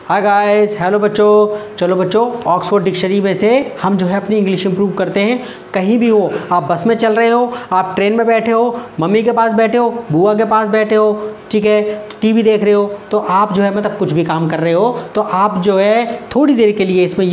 Hi guys, hello बच्चों। चलो बच्चों, ऑक्सफोर्ड डिक्शनरी में से हम जो है अपनी इंग्लिश इंप्रूव करते हैं। कहीं भी हो, आप बस में चल रहे हो, आप ट्रेन में बैठे हो, मम्मी के पास बैठे हो, बुआ के पास बैठे हो, ठीक है, टीवी देख रहे हो, तो आप जो है मतलब कुछ भी काम कर रहे हो तो आप जो है थोड़ी देर के लिए इसमें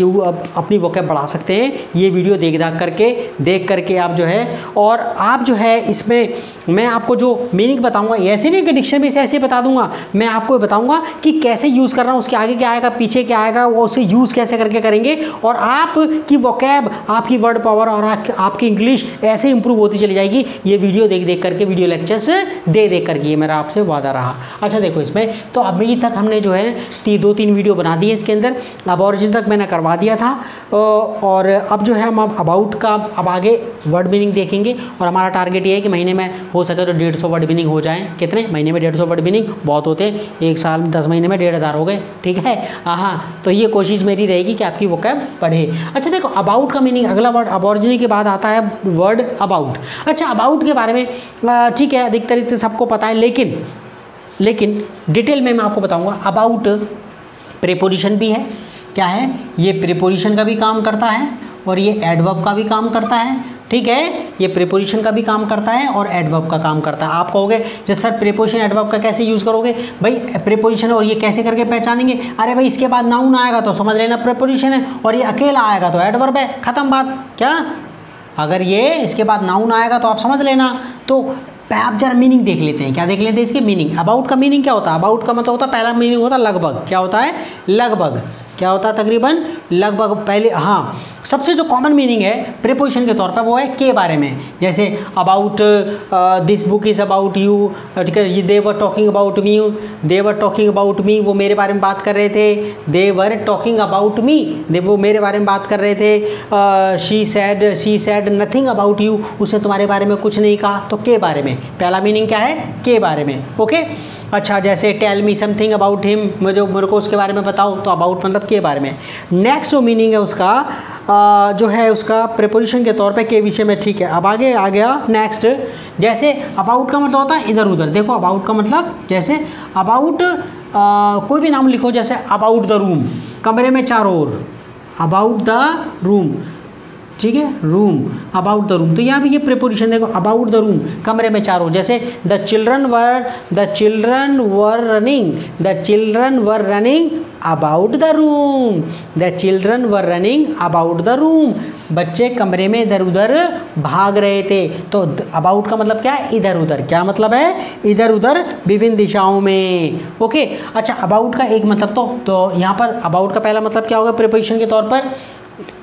अपनी वोकैब बढ़ा सकते हैं। ये वीडियो देख करके आप जो है, और आप जो है इसमें मैं आपको जो मीनिंग बताऊंगा, ऐसे नहीं कि डिक्शनरी से ऐसे बता दूंगा, मैं आपको बताऊंगा कि कैसे यूज़ करना, उसके आगे क्या आएगा, पीछे क्या आएगा, वो उसे यूज़ कैसे करके करेंगे, और आपकी वोकैब, आपकी वर्ड पावर और आपकी इंग्लिश ऐसे इंप्रूव होती चली जाएगी। ये वीडियो देख करके, वीडियो लेक्चर्स देख करके, ये मेरा आपसे वादा रहा। अच्छा देखो, इसमें तो अभी तक हमने जो है 2-3 वीडियो बना दी है इसके अंदर। अब ऑरिजिन तक मैंने करवा दिया था, और अब जो है हम अबाउट का अब आगे वर्ड मीनिंग देखेंगे। और हमारा टारगेट ये है कि महीने में हो सके तो 150 वर्ड मीनिंग हो जाए। कितने महीने में 150 वर्ड मीनिंग बहुत होते हैं, एक साल में 10 महीने में 1500 हो गए, ठीक है। हाँ, तो ये कोशिश मेरी रहेगी कि आपकी वोकैब बढ़े। अच्छा देखो, अबाउट का मीनिंग, अगला वर्ड अबॉर्जिनी के बाद आता है वर्ड अबाउट। अच्छा, अबाउट के बारे में ठीक है, अधिकतर सबको पता है, लेकिन डिटेल में मैं आपको बताऊंगा। अबाउट प्रीपोजिशन भी है, क्या है ये, प्रीपोजिशन का भी काम करता है और ये एडवर्ब का भी काम करता है, ठीक है। ये प्रीपोजिशन का भी काम करता है और एडवर्ब का काम करता है। आप कहोगे जैसे सर प्रीपोजिशन एडवर्ब का कैसे यूज़ करोगे भाई, प्रीपोजिशन और ये कैसे करके पहचानेंगे? अरे भाई, इसके बाद नाउन आएगा तो समझ लेना प्रीपोजिशन है, और ये अकेला आएगा तो एडवर्ब है, ख़त्म बात। क्या, अगर ये इसके बाद नाउन आएगा तो आप समझ लेना। तो आप जरा मीनिंग देख लेते हैं, क्या देख लेते हैं इसके मीनिंग। अबाउट का मीनिंग क्या होता है? अबाउट का मतलब होता है, पहला मीनिंग होता है लगभग। क्या होता है? लगभग। क्या होता है? तकरीबन, लगभग। पहले हाँ, सबसे जो कॉमन मीनिंग है प्रीपोजिशन के तौर पर वो है के बारे में। जैसे about this book is about you, ठीक है। They were talking about me, they were talking about me, वो मेरे बारे में बात कर रहे थे। दे वर टॉकिंग अबाउट मी, वो मेरे बारे में बात कर रहे थे। She said nothing about you, उसे तुम्हारे बारे में कुछ नहीं कहा, तो के बारे में। पहला मीनिंग क्या है? के बारे में, ओके। अच्छा, जैसे tell me something about him, मेरे को उसके बारे में बताओ, तो अबाउट मतलब के बारे में। नेक्स्ट जो मीनिंग है उसका जो है उसका प्रीपोजिशन के तौर पे के विषय में, ठीक है। अब आगे आ गया नेक्स्ट। जैसे अबाउट का मतलब होता है इधर उधर। देखो अबाउट का मतलब, जैसे अबाउट कोई भी नाम लिखो, जैसे अबाउट द रूम, कमरे में चारों ओर, अबाउट द रूम, ठीक है, रूम, अबाउट द रूम। तो यहाँ पे ये प्रीपोजिशन देखो, अबाउट द रूम, कमरे में चारों। जैसे the children were running about the room, the children were running about the room, बच्चे कमरे में इधर उधर भाग रहे थे। तो अबाउट का मतलब क्या है? इधर उधर। क्या मतलब है? इधर उधर, विभिन्न दिशाओं में, ओके। अच्छा, अबाउट का एक मतलब तो यहाँ पर अबाउट का पहला मतलब क्या होगा प्रीपोजिशन के तौर पर?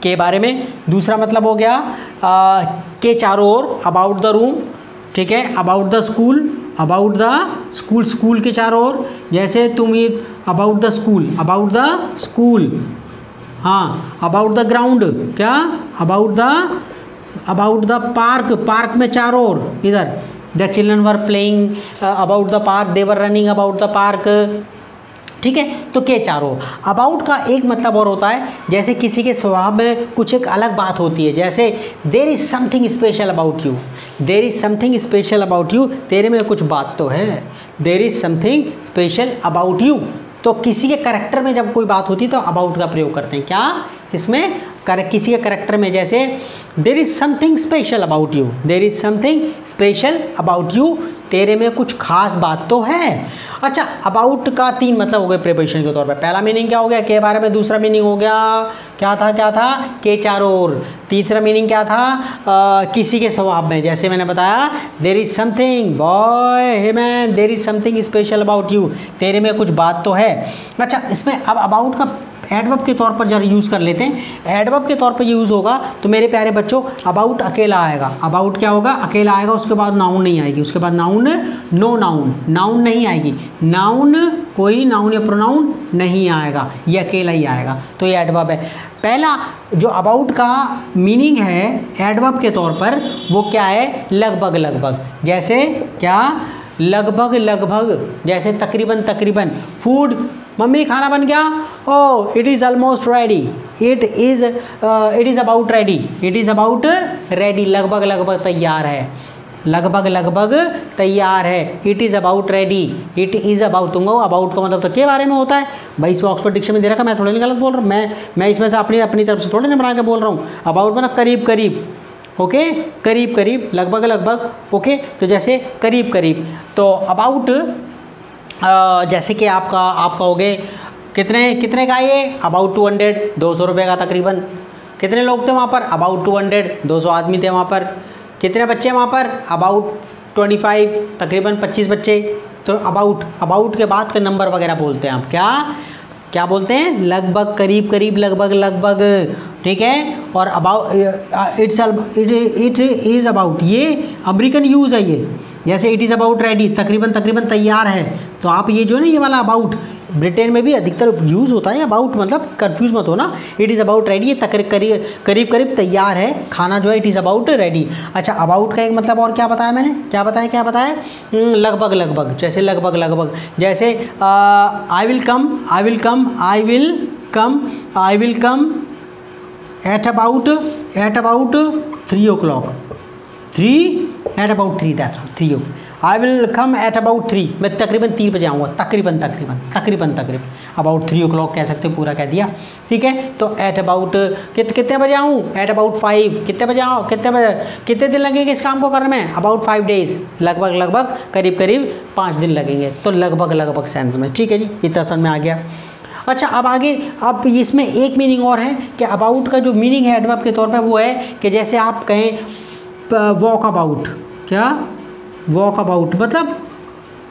के बारे में। दूसरा मतलब हो गया के चारों ओर, अबाउट द रूम, ठीक है। अबाउट द स्कूल, स्कूल के चारों ओर। जैसे तुम ये अबाउट द स्कूल, हाँ। अबाउट द ग्राउंड, क्या? अबाउट द पार्क में चारों ओर, इधर। The children were playing about the park, they were running about the park, ठीक है। तो के चारों। अबाउट का एक मतलब और होता है, जैसे किसी के स्वभाव में कुछ एक अलग बात होती है, जैसे there is something special about you, there is something special about you, तेरे में कुछ बात तो है। There is something special about you, तो किसी के कैरेक्टर में जब कोई बात होती है तो अबाउट का प्रयोग करते हैं। क्या? इसमें किसी के कैरेक्टर में, जैसे there is something special about you, there is something special about you, तेरे में कुछ खास बात तो है। अच्छा, अबाउट का 3 मतलब हो गए प्रीपोजिशन के तौर पे। पहला मीनिंग क्या हो गया? के बारे में। दूसरा मीनिंग हो गया क्या था? के चारों ओर। तीसरा मीनिंग क्या था? किसी के स्वभाव में, जैसे मैंने बताया, there is something boy hey man, there is something special about you, तेरे में कुछ बात तो है। अच्छा, इसमें अब अबाउट का एडवर्ब के तौर पर जरा यूज़ कर लेते हैं। एडवर्ब के तौर पर यूज़ होगा तो मेरे प्यारे बच्चों, अबाउट अकेला आएगा। अबाउट क्या होगा? अकेला आएगा, उसके बाद नाउन नहीं आएगी, उसके बाद नाउन, नो नाउन नहीं आएगी, नाउन कोई नाउन या प्रोनाउन नहीं आएगा, ये अकेला ही आएगा, तो ये एडवर्ब है। पहला जो अबाउट का मीनिंग है एडवर्ब के तौर पर, वो क्या है? लगभग। जैसे क्या? लगभग। जैसे तकरीबन। फूड, मम्मी खाना बन गया, oh it is almost ready, it is about ready, लगभग तैयार है। लगभग लगभग तैयार है। It is about ready, it is about, तुम अबाउट का मतलब तो के बारे में होता है भाई, इसमें ऑक्सफोर्ड डिक्शनरी में दे रखा, मैं थोड़ी नहीं गलत बोल रहा हूँ, मैं इसमें से अपनी तरफ से थोड़ी नहीं बना के बोल रहा हूँ। अबाउट मतलब करीब करीब, ओके, करीब करीब, लगभग लगभग, ओके। तो जैसे करीब करीब, तो अबाउट जैसे कि आप कहोगे कितने का ये, अबाउट 200, 200 रुपये का तकरीबन। कितने लोग थे वहाँ पर, अबाउट 200, 200 आदमी थे वहाँ पर। कितने बच्चे वहाँ पर, अबाउट 25, तकरीबन 25 बच्चे। तो अबाउट के बाद के नंबर वगैरह बोलते हैं आप, क्या बोलते हैं, लगभग, करीब करीब, लगभग लगभग, ठीक है। और अबाउट इट इज़ अबाउट, ये अमेरिकन यूज़ है ये। जैसे इट इज़ अबाउट रेडी, तकरीबन तकरीबन तैयार है। तो आप ये जो है ना, ये वाला अबाउट ब्रिटेन में भी अधिकतर यूज़ होता है अबाउट, मतलब कंफ्यूज मत हो ना। इट इज़ अबाउट रेडी, ये करीब करीब तैयार है खाना जो है, इट इज़ अबाउट रेडी। अच्छा, अबाउट का एक मतलब और क्या बताया मैंने, क्या बताया, लगभग लगभग, जैसे लगभग लगभग, जैसे I will come at about 3 o'clock, 3 that's 3 I will come at about 3, मैं तकरीबन 3 बजे आऊँगा, तकरीबन अबाउट 3 o'clock कह सकते हो, पूरा कह दिया, ठीक है। तो एट अबाउट कितने बजे आऊँ, एट अबाउट 5, कितने बजे आऊँ, कितने दिन लगेंगे इस काम को करने में, अबाउट 5 days, लगभग करीब करीब 5 दिन लगेंगे। तो लगभग सेंस में, ठीक है जी, इतना समझ में आ गया। अच्छा, अब आगे, अब इसमें एक मीनिंग और है कि अबाउट का जो मीनिंग है एडवर्ब के तौर पे वो है कि जैसे आप कहें वॉक अबाउट, क्या वॉक अबाउट मतलब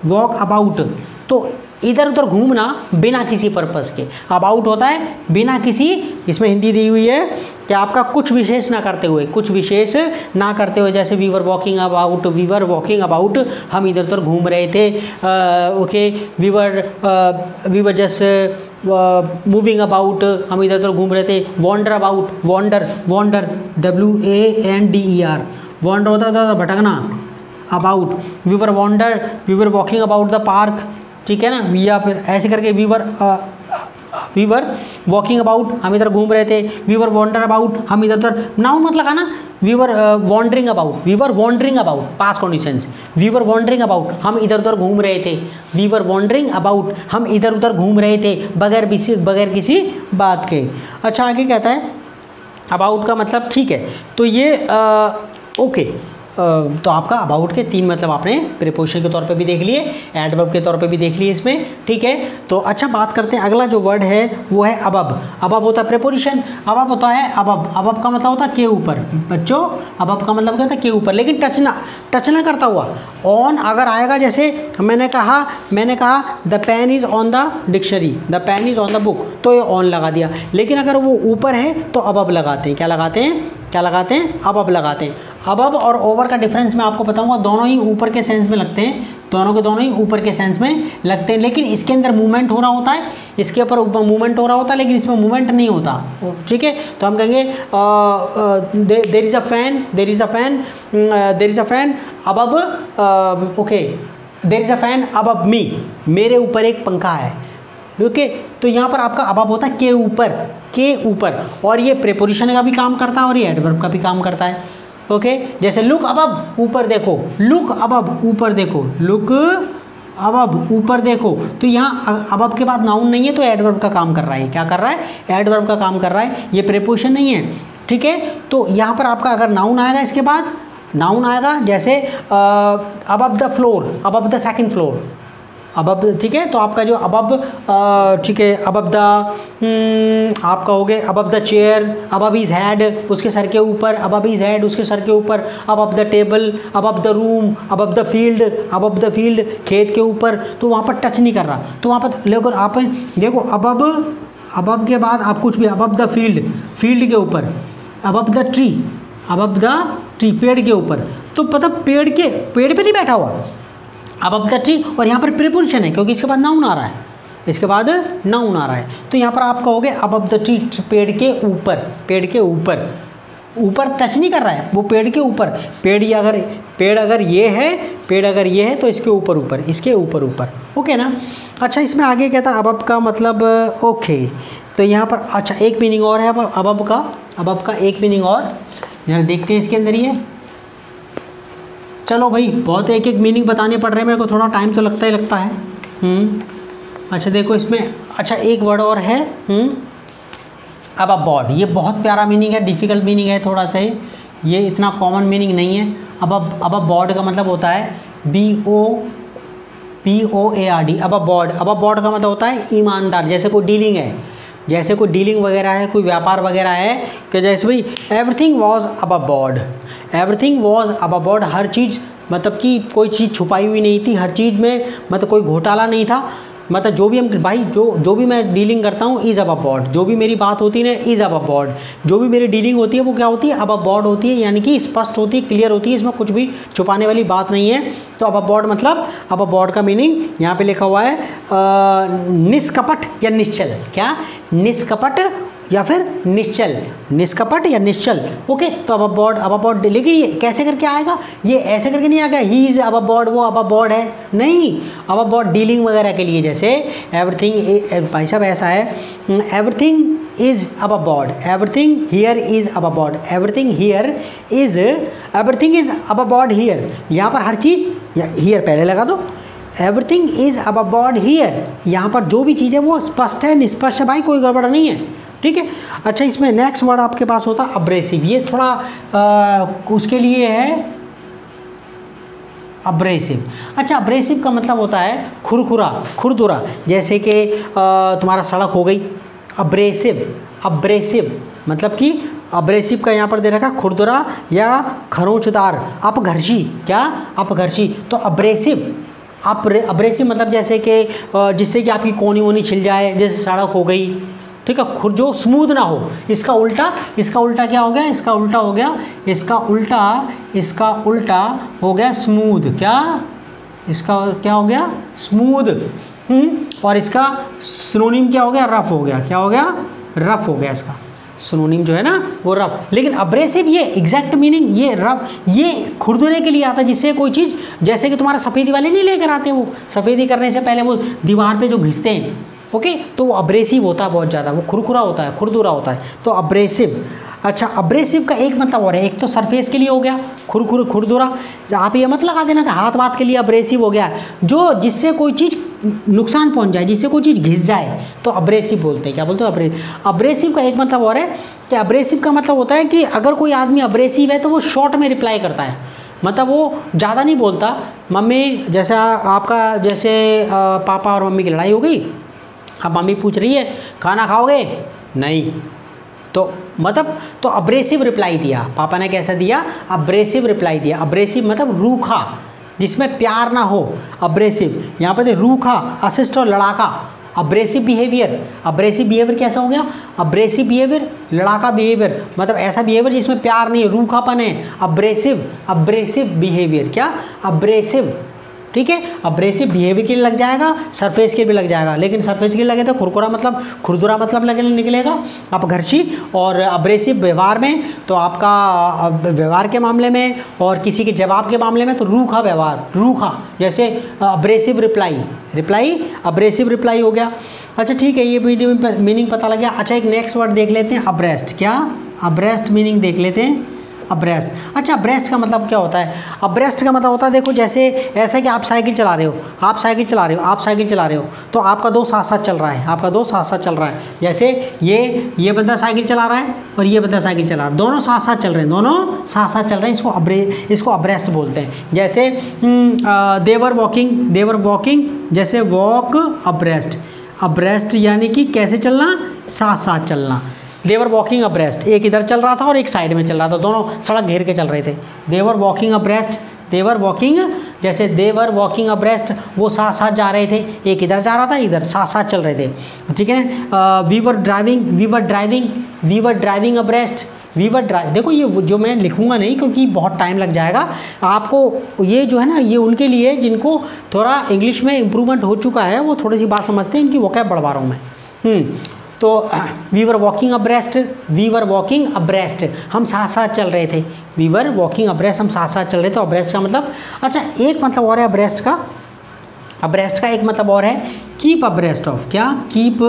वॉक अबाउट, तो इधर उधर घूमना बिना किसी पर्पस के। अबाउट होता है बिना किसी, इसमें हिंदी दी हुई है कि आपका कुछ विशेष ना करते हुए, जैसे वी वर वॉकिंग अबाउट, हम इधर उधर घूम रहे थे, okay, we were just moving about, हम इधर उधर घूम रहे थे। Wander about, wander WANDER, wander होता था भटकना, about, we were walking about the park, ठीक है ना, या फिर ऐसे करके वी वर वॉकिंग अबाउट, हम इधर घूम रहे थे। वी वर वॉन्डर अबाउट, हम इधर उधर, नाउन मत लगाना, we were wandering about, past conditions, we were wandering about, हम इधर उधर घूम रहे थे। वी वर वॉन्डरिंग अबाउट, हम इधर उधर घूम रहे थे बगैर किसी बात के। अच्छा, आगे कहता है अबाउट का मतलब, ठीक है, तो ये ओके, तो आपका अबाउट के 3 मतलब आपने प्रीपोजिशन के तौर पे भी देख लिए, एडवर्ब के तौर पे भी देख लिए इसमें, ठीक है। तो अच्छा, बात करते हैं, अगला जो वर्ड है वो है अबब होता है प्रीपोजिशन, अबब होता है अबब का मतलब होता है के ऊपर, बच्चों, अबब का मतलब क्या होता है के ऊपर, लेकिन टच ना करता हुआ। ऑन अगर आएगा, जैसे मैंने कहा the pen is on the dictionary, the pen is on the book, तो ये ऑन लगा दिया। लेकिन अगर वो ऊपर है तो अबब लगाते हैं, क्या लगाते हैं, अबब लगाते हैं। अबब और ओवर का डिफरेंस मैं आपको बताऊंगा, दोनों ही ऊपर के सेंस में लगते हैं, दोनों ही ऊपर के सेंस में लगते हैं, लेकिन इसके अंदर मूवमेंट हो रहा होता है, इसके ऊपर मूवमेंट हो रहा होता है, लेकिन इसमें मूवमेंट नहीं होता, ठीक है। तो हम कहेंगे there is a fan above, okay, there is a fan above me, मेरे ऊपर एक पंखा है, ओके। तो यहाँ पर आपका अबब होता है के ऊपर, और ये प्रीपोजिशन का भी काम करता है और ये एडवर्ब का भी काम करता है, ओके। जैसे लुक अबब, ऊपर देखो, लुक अबब, ऊपर देखो, तो यहाँ अबब के बाद नाउन नहीं है, तो एडवर्ब का काम कर रहा है। क्या कर रहा है, एडवर्ब का काम कर रहा है, ये प्रीपोजिशन नहीं है, ठीक है। तो यहाँ पर आपका अगर नाउन आएगा, इसके बाद नाउन आएगा, जैसे above the floor, above the second floor, above, ठीक है। तो आपका जो अबब, ठीक है, अबब द, आप कहोगे above the chair, above his head, उसके सर के ऊपर, अबब इज हेड, उसके सर के ऊपर, above the table, above the room, above the field, खेत के ऊपर। तो वहाँ पर टच नहीं कर रहा, तो वहाँ पर लेकर आप देखो, अबब के बाद आप कुछ भी, अबब द फील्ड के ऊपर, अबब द ट्री, पेड़ के ऊपर, तो पता पेड़ पे नहीं बैठा हुआ, अबब द ट्री, और यहाँ पर प्रीपोजिशन है क्योंकि इसके बाद नाउन आ रहा है, तो यहाँ पर आप कहोगे अबब द ट्री, पेड़ के ऊपर टच नहीं कर रहा है, वो पेड़ के ऊपर, पेड़ अगर ये है तो इसके ऊपर, ओके ना। अच्छा, इसमें आगे कहता है अबब का मतलब, ओके, तो यहाँ पर अच्छा एक मीनिंग और है अबब का एक मीनिंग और, जरा देखते हैं इसके अंदर ये चलो भाई, बहुत एक एक मीनिंग बताने पड़ रहे हैं मेरे को, थोड़ा टाइम तो लगता ही लगता है। अच्छा देखो इसमें, अच्छा एक वर्ड और है अब अबॉर्ड। ये बहुत प्यारा मीनिंग है, डिफ़िकल्ट मीनिंग है थोड़ा सा, ये इतना कॉमन मीनिंग नहीं है। अब अबॉर्ड का मतलब होता है BOARD। अब अबॉर्ड का मतलब होता है ईमानदार। जैसे कोई डीलिंग है, जैसे कोई डीलिंग वगैरह है, कोई व्यापार वगैरह है, कि जैसे भाई everything was above board, everything was above board, हर चीज़ मतलब कि कोई चीज़ छुपाई हुई नहीं थी, हर चीज़ में मतलब कोई घोटाला नहीं था। मतलब जो भी हम भाई जो भी मैं डीलिंग करता हूँ इज़ अबव बोर्ड, जो भी मेरी बात होती है इज़ अबव बोर्ड, जो भी मेरी डीलिंग होती है वो क्या होती है, अबव बोर्ड होती है, यानी कि स्पष्ट होती है, क्लियर होती है, इसमें कुछ भी छुपाने वाली बात नहीं है। तो अबव बोर्ड मतलब, अबव बोर्ड का मीनिंग यहाँ पे लिखा हुआ है निष्कपट या निश्चल। क्या? निष्कपट या फिर निश्चल, निष्कपट या निश्चल। ओके, तो अबव बोर्ड, लेकिन ये कैसे करके आएगा, ये ऐसे करके नहीं आएगा ही इज़ अबव बोर्ड, वो अबव बोर्ड है, नहीं। अबव बोर्ड डीलिंग वगैरह के लिए, जैसे एवरीथिंग, भाई साहब ऐसा है, everything is above board, everything here is above board, everything is above board here. यहाँ पर हर चीज़, हियर पहले लगा दो, everything is above board here. यहाँ पर जो भी चीज़ है वो स्पष्ट है, निष्पष्ट है भाई, कोई गड़बड़ नहीं है, ठीक है। अच्छा इसमें नेक्स्ट वर्ड आपके पास होता है अब्रेसिव। ये थोड़ा उसके लिए है अब्रेसिव। अच्छा अब्रेसिव का मतलब होता है खुरदुरा। जैसे कि तुम्हारा सड़क हो गई अब्रेसिव मतलब कि अब्रेसिव का यहाँ पर दे रखा खुरदुरा या खरोंचदार, अपघर्षी। क्या? अपघर्षी। तो अब्रेसिव मतलब जैसे कि जिससे कि आपकी कोनी वोनी छिल जाए, जैसे सड़क हो गई, ठीक है, जो स्मूथ ना हो। इसका उल्टा क्या हो गया, इसका उल्टा हो गया स्मूथ। क्या? इसका क्या हो गया, स्मूथ। और इसका सिनोनिम क्या हो गया, रफ हो गया। क्या हो गया, रफ हो गया। इसका सिनोनिम जो है ना वो रफ। लेकिन अब्रेसिव ये एग्जैक्ट मीनिंग, ये रफ, ये खुरदुरे के लिए आता है, जिससे कोई चीज़, जैसे कि तुम्हारा सफ़ेदी वाले नहीं लेकर आते, वो सफ़ेदी करने से पहले वो दीवार पे जो घिसते हैं, ओके, तो वो अब्रेसिव होता है बहुत ज़्यादा, वो खुरदुरा होता है, तो अब्रेसिव। अच्छा अब्रेसिव का एक मतलब और है, एक तो सरफेस के लिए हो गया खुरदुरा। आप ये मत लगा देना कि हाथ के लिए अब्रेसिव हो गया, जो जिससे कोई चीज़ नुकसान पहुंच जाए, जिससे कोई चीज़ घिस जाए, तो अब्रेसिव बोलते हैं। क्या बोलते हैं? अब्रेसिव का एक मतलब और है कि अब्रेसिव का मतलब होता है कि अगर कोई आदमी अब्रेसिव है तो वो शॉर्ट में रिप्लाई करता है, मतलब वो ज़्यादा नहीं बोलता। मम्मी, जैसे आपका जैसे पापा और मम्मी की लड़ाई हो गई, अब मम्मी पूछ रही है खाना खाओगे, नहीं, तो मतलब तो अब्रेसिव रिप्लाई दिया पापा ने। कैसा दिया? अब्रेसिव रिप्लाई दिया। अब्रेसिव मतलब रूखा, जिसमें प्यार ना हो, अब्रेसिव। यहाँ पर रूखा, असिस्ट और लड़ाका। अब्रेसिव बिहेवियर कैसा हो गया? अब्रेसिव बिहेवियर, लड़ाका बिहेवियर, मतलब ऐसा बिहेवियर जिसमें प्यार नहीं है, रूखापन है, अब्रेसिव बिहेवियर। क्या? अब्रेसिव, ठीक है। अब्रेसिव बिहेवियर के लिए लग जाएगा, सरफेस के भी लग जाएगा, लेकिन सरफेस के लिए लगे तो खुरदुरा मतलब निकलेगा, अपघर्षी। और अब्रेसिव व्यवहार में तो आपका व्यवहार के मामले में और किसी के जवाब के मामले में तो रूखा व्यवहार, रूखा, जैसे अब्रेसिव रिप्लाई अब्रेसिव रिप्लाई हो गया। अच्छा ठीक है, ये मीनिंग पता लग गया। अच्छा एक नेक्स्ट वर्ड देख लेते हैं, अब्रेस्ट। क्या? अब्रेस्ट मीनिंग देख लेते हैं, अब्रेस्ट। अच्छा अब्रेस्ट का मतलब क्या होता है? अब्रेस्ट का मतलब होता है, देखो जैसे ऐसा कि आप साइकिल चला रहे हो, तो आपका दोस्त साथ साथ चल रहा है, जैसे ये बंदा साइकिल चला रहा है और ये बंदा साइकिल चला रहा है, दोनों साथ साथ चल रहे हैं, इसको अब्रेस्ट बोलते हैं। जैसे देवर वॉकिंग, जैसे वॉक अब्रेस्ट यानी कि कैसे चलना, साथ चलना। देवर वॉकिंग अब्रेस्ट, एक इधर चल रहा था और एक साइड में चल रहा था, दोनों सड़क घेर के चल रहे थे। देवर वॉकिंग अब्रेस्ट, वो साथ जा रहे थे, एक इधर जा रहा था, इधर साथ चल रहे थे, ठीक है। वी वर ड्राइविंग अब्रेस्ट, देखो ये जो मैं लिखूंगा नहीं क्योंकि बहुत टाइम लग जाएगा आपको। ये जो है ना, ये उनके लिए जिनको थोड़ा इंग्लिश में इम्प्रूवमेंट हो चुका है, वो थोड़ी सी बात समझते हैं, इनकी वोकैब बढ़वा रहा हूँ मैं। तो वी वर वॉकिंग अब्रेस्ट, हम साथ चल रहे थे। वी वर वॉकिंग अब्रेस्ट, हम साथ चल रहे थे। अब्रेस्ट का मतलब, अच्छा एक मतलब और है अब्रेस्ट का एक मतलब और है कीप अब्रेस्ट ऑफ। क्या? कीप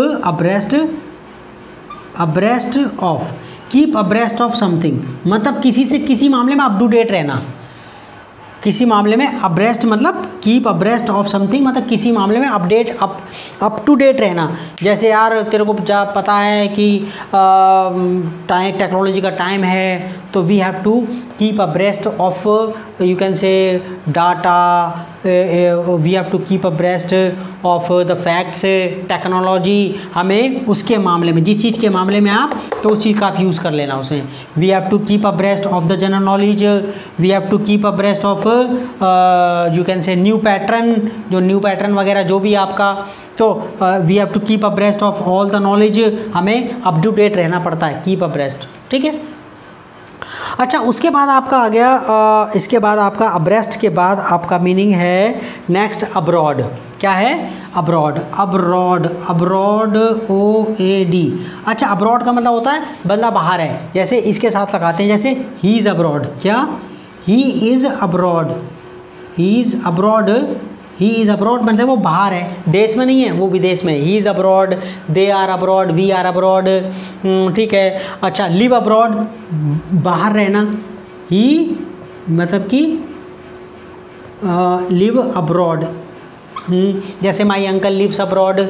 अब्रेस्ट ऑफ समथिंग, मतलब किसी से किसी मामले में अप टू डेट रहना। किसी मामले में अब्रेस्ट मतलब कीप अब्रेस्ट ऑफ समथिंग, मतलब किसी मामले में अपडेट अप टू डेट रहना। जैसे यार तेरे को पता है कि टाइम टेक्नोलॉजी का टाइम है, तो we have to keep abreast of you can say data, we have to keep abreast of the facts, technology, हमें उसके मामले में, जिस चीज़ के मामले में आप, तो उस चीज़ का आप यूज़ कर लेना उसमें। We have to keep abreast of the general knowledge, we have to keep abreast of you can say new pattern, जो न्यू पैटर्न वगैरह जो भी आपका, तो we have to keep abreast of all the knowledge, हमें up to date रहना पड़ता है, कीप अब्रेस्ट, ठीक है। अच्छा, उसके बाद आपका आ गया, इसके बाद आपका अब्रेस्ट के बाद आपका मीनिंग है नेक्स्ट अब्रॉड। क्या है? Abroad, abroad, abroad, OAD। अच्छा, अब्रॉड का मतलब होता है बंदा बाहर है, जैसे इसके साथ लगाते हैं, जैसे ही इज़ अब्रॉड। क्या? He is abroad, he is abroad, he is abroad मतलब वो बाहर है, देश में नहीं है, वो विदेश में। He is abroad, they are abroad, we are abroad, ठीक है। अच्छा, लिव अब्रॉड बाहर रहना, ही मतलब कि लिव अब्रॉड, जैसे my uncle lives abroad,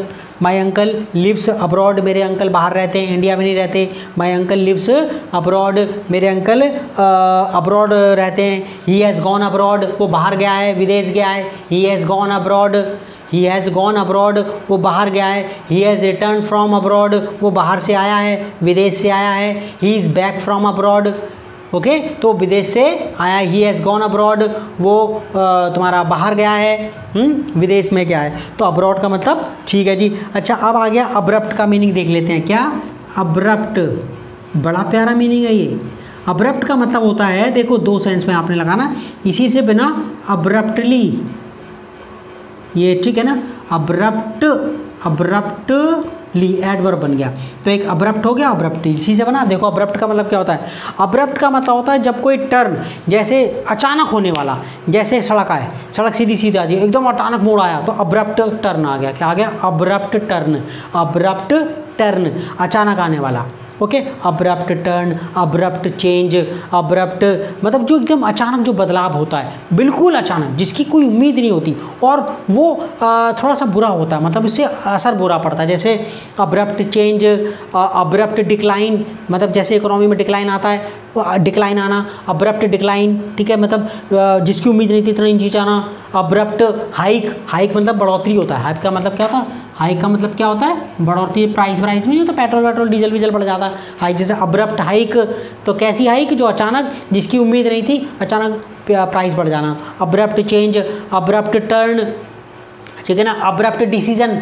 my uncle lives abroad, मेरे अंकल बाहर रहते हैं, इंडिया में नहीं रहते। माई अंकल लिव्स अब्रॉड, मेरे अंकल अब्रॉड रहते हैं। ही हैज़ गॉन अब्रॉड, वो बाहर गया है, विदेश गया है। He has gone abroad, he has gone abroad, वो बाहर गया है। He has return from abroad, वो बाहर से आया है, विदेश से आया है। He is back from abroad, okay, तो विदेश से आया। ही हैज़ गॉन अब्रॉड, वो तुम्हारा बाहर गया है, विदेश में गया है। तो अब्रॉड का मतलब, ठीक है जी। अच्छा, अब आ गया अब्रप्ट का मीनिंग देख लेते हैं। क्या? अब्रप्ट, बड़ा प्यारा मीनिंग है ये। अब्रप्ट का मतलब होता है, देखो दो सेंस में आपने लगाना, इसी से बिना अब्रप्टली, ये ठीक है ना, अब्रप्ट, अब्रप्टली एडवर्ब बन गया, तो एक अब्रप्ट हो गया, अब्रप्टली, इसी से बना। देखो अब्रप्ट का मतलब क्या होता है? अब्रप्ट का मतलब होता है जब कोई टर्न, जैसे अचानक होने वाला, जैसे सड़क आए, सड़क सीधी सीधी आ जाए, एकदम अचानक मोड़ आया, तो अब्रप्ट टर्न आ गया। क्या आ गया? अब्रप्ट टर्न, अब्रप्ट टर्न, अचानक आने वाला, okay. Abrupt turn, abrupt change, abrupt मतलब जो एकदम अचानक जो बदलाव होता है, बिल्कुल अचानक, जिसकी कोई उम्मीद नहीं होती, और वो थोड़ा सा बुरा होता है, मतलब इससे असर बुरा पड़ता है। जैसे अब्रप्ट चेंज, अब्रप्ट डिक्लाइन, मतलब जैसे इकोनॉमी में डिक्लाइन आता है, डिक्लाइन आना, अब्रप्ट डिक्लाइन, ठीक है, मतलब जिसकी उम्मीद नहीं थी इतना इंच आना। अब्रप्ट हाइक, हाइक मतलब बढ़ोतरी होता है। हाइक का मतलब क्या होता है? हाइक का मतलब क्या होता है? बढ़ोतरी, प्राइस में नहीं होता, पेट्रोल डीजल वीजल बढ़ जाता है। हाइक, जैसे अब्रप्ट हाइक, तो कैसी हाइक? जो अचानक, जिसकी उम्मीद नहीं थी, अचानक प्राइस बढ़ जाना। अब्रप्ट चेंज, अब्रप्ट टर्न, ठीक है ना। अब्रप्ट डिसीजन,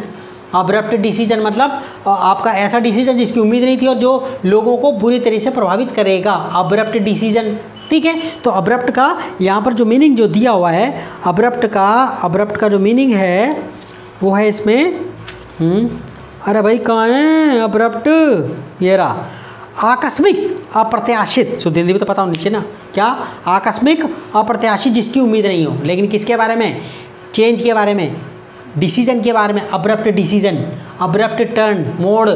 अब्रप्ट डिसीजन मतलब आपका ऐसा डिसीजन जिसकी उम्मीद नहीं थी और जो लोगों को बुरी तरह से प्रभावित करेगा, अब्रप्ट डिसीजन, ठीक है। तो अब्रप्ट का यहाँ पर जो मीनिंग जो दिया हुआ है, अब्रप्ट का जो मीनिंग है वो है इसमें, अरे भाई कहाँ है अब्रप्ट? ये रहा, आकस्मिक, अप्रत्याशित। शुद्ध हिंदी में तो पता हो नीचे ना, क्या? आकस्मिक, अप्रत्याशित, जिसकी उम्मीद नहीं हो, लेकिन किसके बारे में? चेंज के बारे में, डिसीजन के बारे में। अब्रप्ट डिसीजन, अब्रप्ट टर्न, मोड़,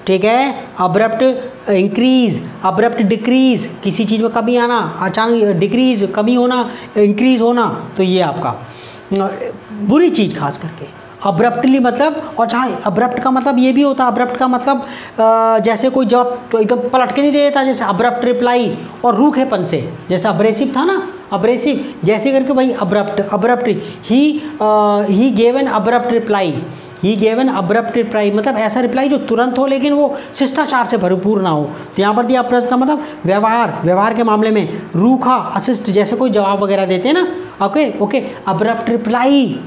ठीक है। अब्रप्ट इंक्रीज, अब्रप्ट डिक्रीज, किसी चीज़ में कमी आना, अचानक डिक्रीज, कमी होना, इंक्रीज होना, तो ये आपका बुरी चीज़ खास करके। अब्रप्टली मतलब, और जहाँ अब्रप्ट का मतलब ये भी होता है, अब्रप्ट का मतलब जैसे कोई जवाब तो एकदम पलट के नहीं दे देता, जैसे अब्रप्ट रिप्लाई, और रूखेपन से, जैसे अब्रेसिव था ना, अब्रेसिव, जैसे करके भाई abrupt, abrupt, he gave an abrupt reply, he gave an abrupt reply मतलब ऐसा रिप्लाई जो तुरंत हो लेकिन वो शिष्टाचार से भरपूर ना हो। तो यहाँ पर दिया अब्रप्ट का मतलब व्यवहार, व्यवहार के मामले में। रूखा, अशिष्ट, जैसे कोई जवाब वगैरह देते हैं ना, okay okay. Abrupt reply,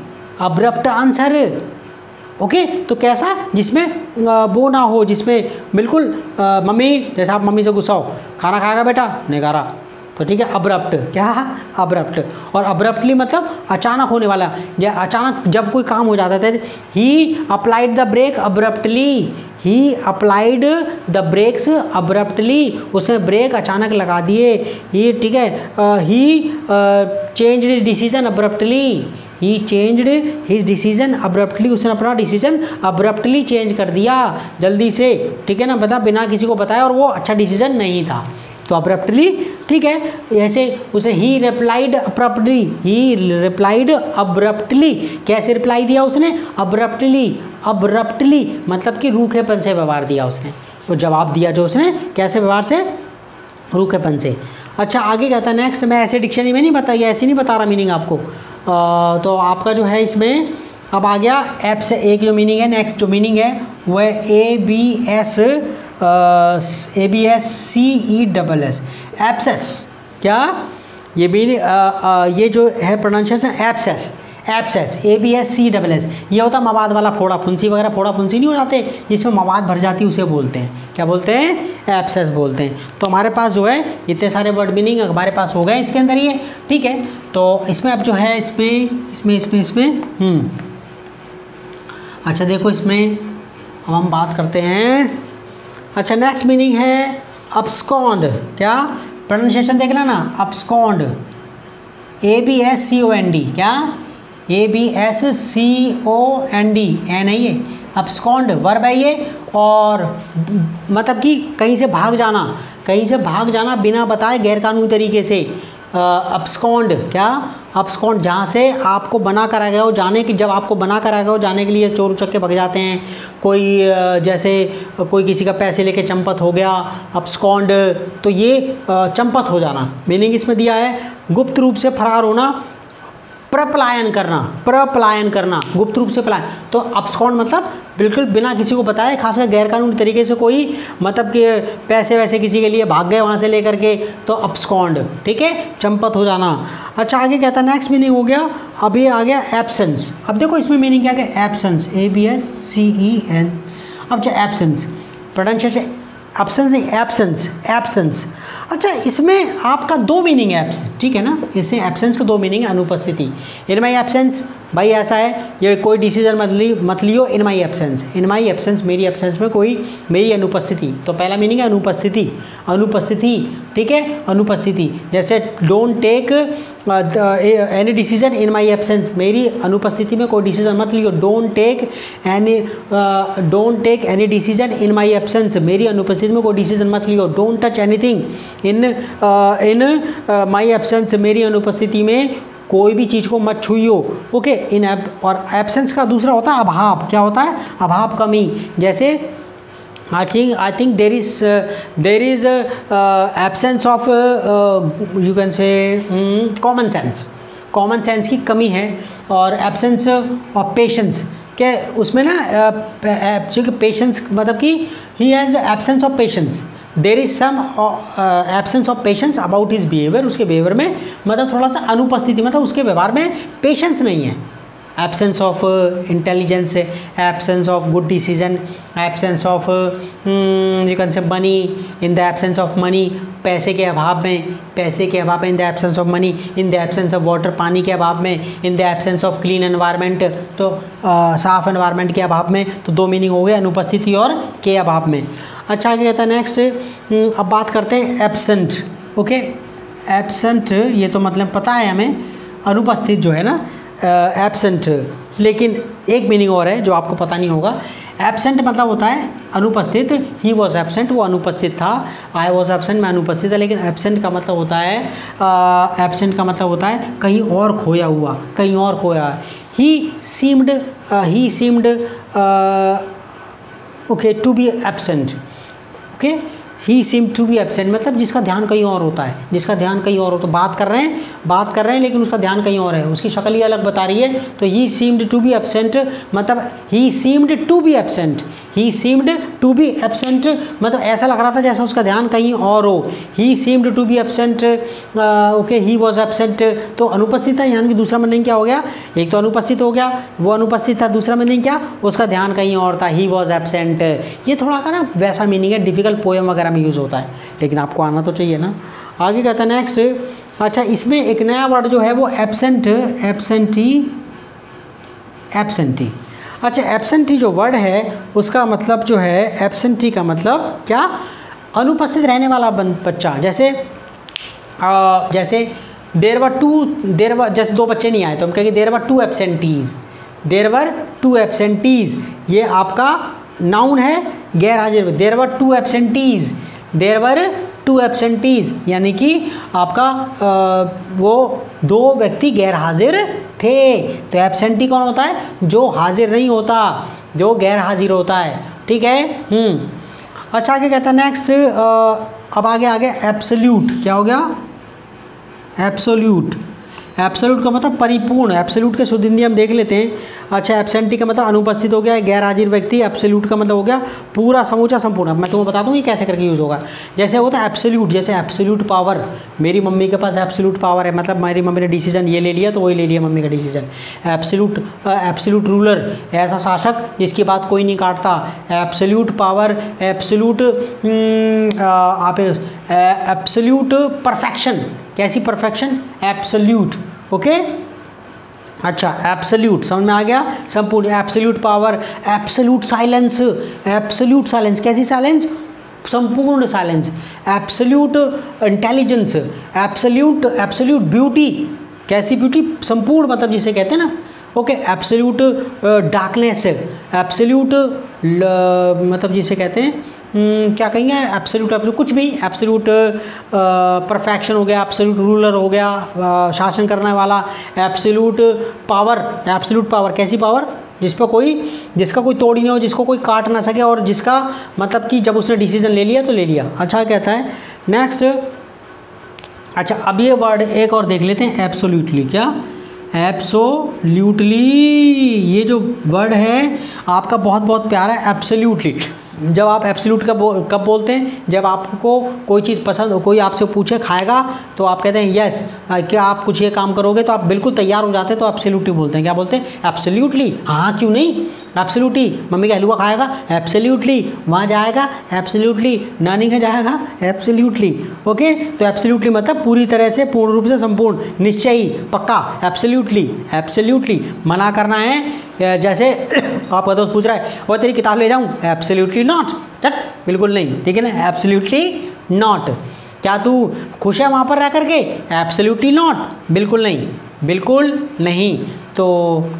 abrupt answer, okay. तो कैसा? जिसमें वो ना हो, जिसमें बिल्कुल मम्मी, जैसे आप मम्मी से गुस्सा हो, खाना खाएगा बेटा? नहीं खा रहा, तो ठीक है, अब्रप्ट। क्या? अब्रप्ट। और अब्रप्टली मतलब अचानक होने वाला, या अचानक जब कोई काम हो जाता है। He applied the brake abruptly, he applied the brakes abruptly, उसने ब्रेक अचानक लगा दिए। ही, ठीक है। He changed decision abruptly, he changed his decision abruptly, उसने अपना डिसीजन अब्रप्टली चेंज कर दिया, जल्दी से, ठीक है ना, बिना किसी को बताया, और वो अच्छा डिसीजन नहीं था। तो अब्रप्टली, ठीक है। ऐसे उसे ही रिप्लाइड अब्रप्टली, कैसे रिप्लाई दिया उसने? अब्रप्टली मतलब कि रूखेपन से व्यवहार दिया उसने, तो जवाब दिया जो उसने कैसे व्यवहार से? रूखेपन से। अच्छा आगे कहता है नेक्स्ट, मैं ऐसे डिक्शनरी में नहीं बताई, ऐसे नहीं बता रहा मीनिंग आपको। तो आपका जो है इसमें अब आ गया एप्स, एक जो मीनिंग है, नेक्स्ट जो मीनिंग है वो है ABS CESS, एप्सेस। क्या ये भी ये जो है प्रोनाउंसिएशन एप्सेस, ABS CESS, ये होता है मवाद वाला फोड़ा फुंसी वगैरह, फोड़ा फुंसी नहीं हो जाते जिसमें मवाद भर जाती है, उसे बोलते हैं, क्या बोलते हैं? एप्सेस बोलते हैं। तो हमारे पास जो है इतने सारे वर्ड मीनिंग हमारे पास हो गए इसके अंदर ये, ठीक है। तो इसमें अब जो है इसमें अच्छा देखो इसमें अब हम बात करते हैं। अच्छा नेक्स्ट मीनिंग है अब्सकॉन्ड। क्या प्रोनाउंसिएशन देखना ना, अब्सकॉन्ड, ABSCOND, क्या ABSCOND, एन है ये, अब्सकॉन्ड वर्ब है ये, और मतलब कि कहीं से भाग जाना बिना बताए गैरकानूनी तरीके से। अब्सकॉन्ड, क्या अब्सकॉन्ड, जहाँ से आपको बना कर आ गया हो जाने की, जब आपको बना कर आ गया हो जाने के लिए चोर उचक के भग जाते हैं। कोई जैसे कोई किसी का पैसे लेके चंपत हो गया, अब्सकॉन्ड, तो ये चंपत हो जाना। मीनिंग इसमें दिया है गुप्त रूप से फरार होना, प्रपलायन करना, गुप्त रूप से पलायन। तो अब्सकॉन्ड मतलब बिल्कुल बिना किसी को बताए, खासकर गैरकानूनी तरीके से कोई मतलब कि पैसे वैसे किसी के लिए भाग गए वहाँ से लेकर के, तो अब्सकॉन्ड, ठीक है, चंपत हो जाना। अच्छा आगे कहता है नेक्स्ट मीनिंग हो गया, अब ये आ गया एब्सेंस। अब देखो इसमें मीनिंग क्या है? Absence, ABSCEN। अब जो एब्सेंस प्रोनाउंसिएशन एब्सेंस। अच्छा इसमें आपका दो मीनिंग है एब्सेंस, ठीक है ना, इससे एब्सेंस का दो मीनिंग है, अनुपस्थिति। इन माई एब्सेंस, भाई ऐसा है, ये कोई डिसीजन मत लियो, इन माई एब्सेंस, मेरी एब्सेंस में कोई मेरी अनुपस्थिति। तो पहला मीनिंग है अनुपस्थिति, ठीक है, अनुपस्थिति। जैसे don't take any decision in my absence, मेरी अनुपस्थिति में कोई डिसीजन मत लियो। Don't take any decision in my absence, मेरी अनुपस्थिति में कोई डिसीजन मत लियो। Don't touch anything in my absence, मेरी अनुपस्थिति में कोई भी चीज़ को मत छुइयो। ओके, और एब्सेंस का दूसरा होता है अभाव। क्या होता है? अभाव, कमी। जैसे I think there is absence of you can say common sense की कमी है, और absence of patience के उसमें ना patience मतलब कि he has absence of patience, there is some absence of patience about his behavior, उसके behavior में मतलब थोड़ा सा अनुपस्थिति, मतलब उसके व्यवहार में patience नहीं है। Absence of intelligence, absence of good decision, absence of you can से money, in the absence of money, पैसे के अभाव में, in the absence of money, in the absence of water, पानी के अभाव में, in the absence of clean environment, तो साफ एनवायरनमेंट के अभाव में। तो दो मीनिंग हो गए, अनुपस्थिति और के अभाव में। अच्छा आगे कहता है नेक्स्ट, अब बात करते हैं एब्सेंट। ओके, एब्सेंट ये तो मतलब पता है हमें, अनुपस्थित जो है ना, एब्सेंट, लेकिन एक मीनिंग और है जो आपको पता नहीं होगा। एब्सेंट मतलब होता है अनुपस्थित, ही वॉज एब्सेंट, वो अनुपस्थित था, आई वॉज एब्सेंट, मैं अनुपस्थित था। लेकिन एब्सेंट का मतलब होता है कहीं और खोया हुआ, कहीं और खोया। He seemed okay to be absent. Okay, he seem to be absent मतलब जिसका ध्यान कहीं और होता है, बात कर रहे हैं लेकिन उसका ध्यान कहीं और है, उसकी शक्ल ही अलग बता रही है। तो ही सीम्ड टू बी एब्सेंट मतलब ही सीम्ड टू बी एब्सेंट मतलब ऐसा लग रहा था जैसा उसका ध्यान कहीं और हो। He seemed to be absent, okay, he was absent, तो अनुपस्थित था। यहाँ की दूसरा मीनिंग क्या हो गया? एक तो अनुपस्थित हो गया, वो अनुपस्थित था, दूसरा मीनिंग क्या? उसका ध्यान कहीं और था, ही वॉज एब्सेंट। ये थोड़ा का ना वैसा मीनिंग है, डिफिकल्ट पोएम वगैरह में यूज़ होता है, लेकिन आपको आना तो चाहिए ना। आगे कहता है नेक्स्ट, अच्छा इसमें एक नया वर्ड जो है वो एब्सेंटी। अच्छा एब्सेंटी जो वर्ड है उसका मतलब जो है, एब्सेंटी का मतलब क्या? अनुपस्थित रहने वाला बच्चा। जैसे जैसे दो बच्चे नहीं आए तो हम कहेंगे देयर वर टू एब्सेंटीज, ये आपका नाउन है, गैर हाजिर। There were two absentees, there were 2 absentees, यानी कि आपका वो 2 व्यक्ति गैर हाजिर थे। तो एब्सेंटी कौन होता है? जो हाजिर नहीं होता, जो गैर हाजिर होता है। ठीक है। अच्छा क्या कहता है नेक्स्ट, अब आगे एब्सोल्यूट। क्या हो गया? एब्सोल्यूट। एब्सोल्यूट का मतलब परिपूर्ण। एब्सोल्यूट के शुद्ध हिंदी हम देख लेते हैं। अच्छा, एब्सेंटी का मतलब अनुपस्थित हो गया, गैर हाजिर व्यक्ति। एब्सोल्यूट का मतलब हो गया पूरा, समूचा, संपूर्ण। अब मैं तुम्हें बता दूँ ये कैसे करके यूज़ होगा। जैसे होता है एब्सोल्यूट, जैसे एब्सोल्यूट पावर, मेरी मम्मी के पास एब्सोल्यूट पावर है, मतलब मेरी मम्मी ने डिसीजन ये ले लिया तो वही ले लिया मम्मी का डिसीजन। एब्सोल्यूट रूलर, ऐसा शासक जिसकी बात कोई नहीं काटता। एब्सोल्यूट पावर, एब्सोल्यूट आप एब्सोल्यूट परफेक्शन। कैसी परफेक्शन? एब्सोल्यूट। ओके। अच्छा, एब्सोल्यूट समझ में आ गया, संपूर्ण। Absolute power, absolute silence. Absolute silence, कैसी साइलेंस? संपूर्ण silence. Absolute intelligence, absolute beauty. कैसी ब्यूटी? संपूर्ण, मतलब जिसे कहते हैं ना। ओके। एब्सोल्यूट डार्कनेस, एब्सोल्यूट मतलब जिसे कहते हैं क्या कहेंगे? एब्सोल्यूट कुछ भी। एब्सोल्यूट परफेक्शन हो गया, एब्सोल्यूट रूलर हो गया, शासन करने वाला। एब्सोल्यूट पावर, एब्सोल्यूट पावर कैसी पावर? जिसका कोई तोड़ ही नहीं हो, जिसको कोई काट ना सके, और जिसका मतलब कि जब उसने डिसीजन ले लिया तो ले लिया। अच्छा कहता है नेक्स्ट। अच्छा, अब ये वर्ड एक और देख लेते हैं, एब्सोल्यूटली। क्या? एब्सोल्यूटली। ये जो वर्ड है आपका बहुत बहुत प्यारा है, एब्सोल्यूटली। जब आप एब्सोल्यूट कब बोलते हैं? जब आपको कोई चीज़ पसंद, कोई आपसे पूछे खाएगा तो आप कहते हैं यस, क्या आप कुछ ये काम करोगे, तो आप बिल्कुल तैयार हो जाते हैं, तो एब्सोल्यूटली बोलते हैं। क्या बोलते हैं? एब्सोल्यूटली। हाँ, क्यों नहीं? एब्सोल्यूटली। मम्मी का हलवा खाएगा? एब्सोल्यूटली। वहाँ जाएगा? एब्सोल्यूटली। नानी का जाएगा? एब्सोल्यूटली। ओके। तो एब्सोल्यूटली मतलब पूरी तरह से, पूर्ण रूप से, संपूर्ण, निश्चयी, पक्का। एब्सोल्यूटली। एब्सोल्यूटली मना करना है। जैसे आपका दोस्त पूछ रहा है वो तेरी किताब ले जाऊँ? Absolutely not. बिल्कुल नहीं। ठीक है ना? Absolutely not. क्या तू खुश है वहाँ पर रह करके? Absolutely not. बिल्कुल नहीं, बिल्कुल नहीं। तो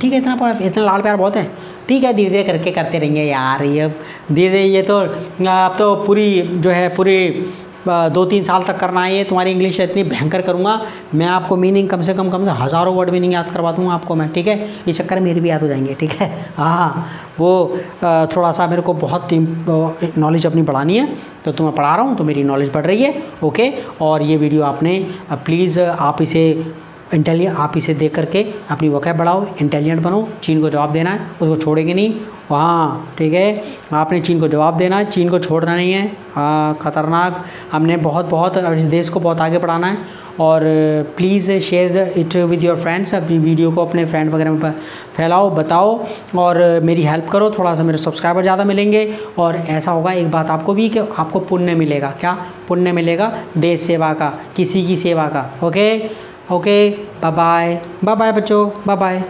ठीक है, इतना लाड़ प्यार बहुत है। ठीक है, धीरे धीरे करके करते रहेंगे यार। ये धीरे धीरे, ये तो अब तो पूरी जो है पूरी 2-3 साल तक करना है। ये तुम्हारी इंग्लिश इतनी भयंकर करूँगा मैं, आपको मीनिंग कम से कम हज़ारों वर्ड मीनिंग याद करवा दूँगा आपको मैं। ठीक है, इस चक्कर में मेरी भी याद हो जाएंगे। ठीक है। हाँ, वो थोड़ा सा मेरे को बहुत नॉलेज अपनी बढ़ानी है, तो तुम्हें पढ़ा रहा हूँ तो मेरी नॉलेज बढ़ रही है। ओके। और ये वीडियो आपने प्लीज़ आप इसे देख करके अपनी वोकैब बढ़ाओ, इंटेलिजेंट बनो। चीन को जवाब देना है, उसको छोड़ेंगे नहीं। हाँ, ठीक है, आपने चीन को जवाब देना है, चीन को छोड़ना नहीं है। ख़तरनाक, हमने बहुत इस देश को बहुत आगे बढ़ाना है। और please share it with your friends. अपनी वीडियो को अपने फ्रेंड वगैरह में फैलाओ, बताओ, और मेरी हेल्प करो। थोड़ा सा मेरे सब्सक्राइबर ज़्यादा मिलेंगे, और ऐसा होगा एक बात आपको भी कि आपको पुण्य मिलेगा। क्या पुण्य मिलेगा? देश सेवा का, किसी की सेवा का। ओके। बाय बाय बच्चों, बाय बाय।